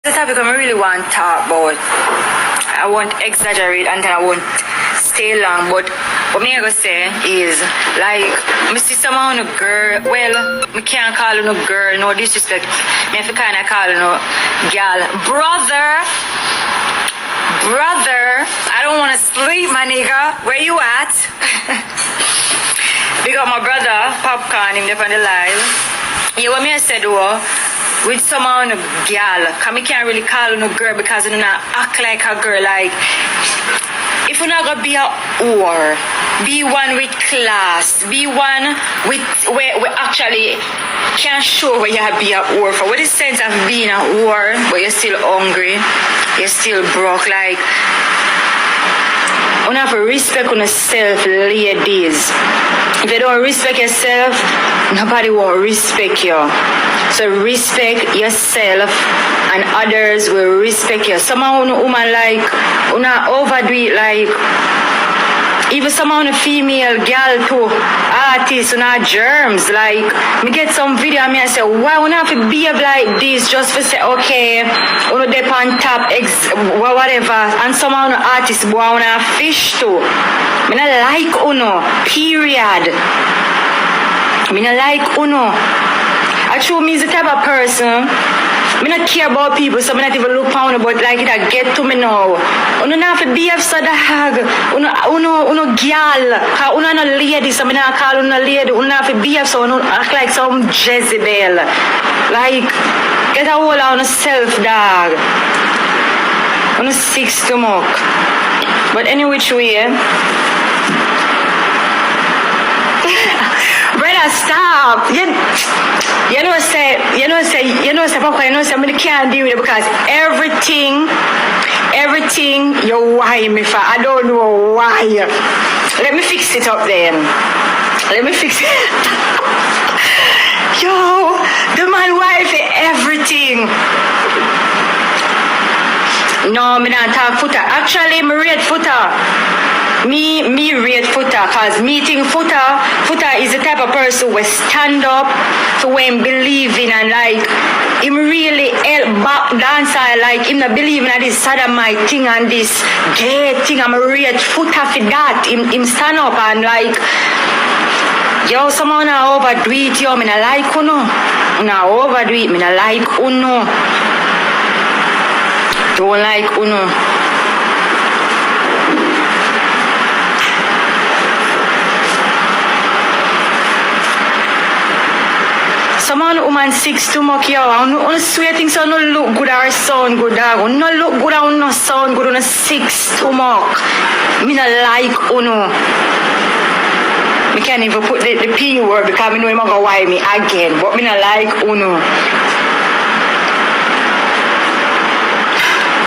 The topic I really want to talk about. I won't exaggerate and I won't stay long, but what me I go say is like me see someone a girl. Well, me can't call her no girl, no disrespect. Me have to kind of call her no girl. Brother, I don't want to sleep, my nigga. Where you at? Because my brother Popcorn him there on the live. Yeah, what me I said with someone a girl, cause me can't really call her no girl because you not act like a girl. Like if you're not gonna be a whore, be one with class, be one with where actually can show where you have be a whore for. What is the sense of being a whore but you're still hungry, you're still broke? Like you have to respect yourself, ladies. If you don't respect yourself, nobody will respect you. So respect yourself and others will respect you. Some woman like una overdo it, like even some female girl too, artists una germs. Like me get some video and me I say, why we have to behave like this just for say okay, uno dip on top whatever, and some artists boy una fish too. Me not like uno, period. Me not like uno. I true me is the type of person, me not care about people, so me not even look on but like it I get to me now. Uno not have to behave so dog. Uno girl, cause uno no lady, so me not call uno lady. Uno have to behave so uno act like some Jezebel. Like, get a hold on yourself, dog. Uno sick stomach. But any which way, brother, stop. You know, say, Papa, you know, say, I can't deal with it because everything, you why me for. I don't know why. Let me fix it up then. Let me fix it. Yo, the man wife everything. No, me not talk footer. Actually, me rate footer. Me rate footer cause meeting footer is the type of person who stand up to when believing and like him really help back dancer, like him not believing in this sodomite thing and this gay thing. I'm a rate footer for that. Him stand up and like yo, someone overdo it, yo, me not like uno. Now overdo it, me not like uno. Don't like uno. Some woman 6 too much, yo. On swear things so no look good or sound good, dog. No look good or no sound good on 6 too much. Me not like uno. Me can't even put the P word because I know him gonna why me again. But me not like uno.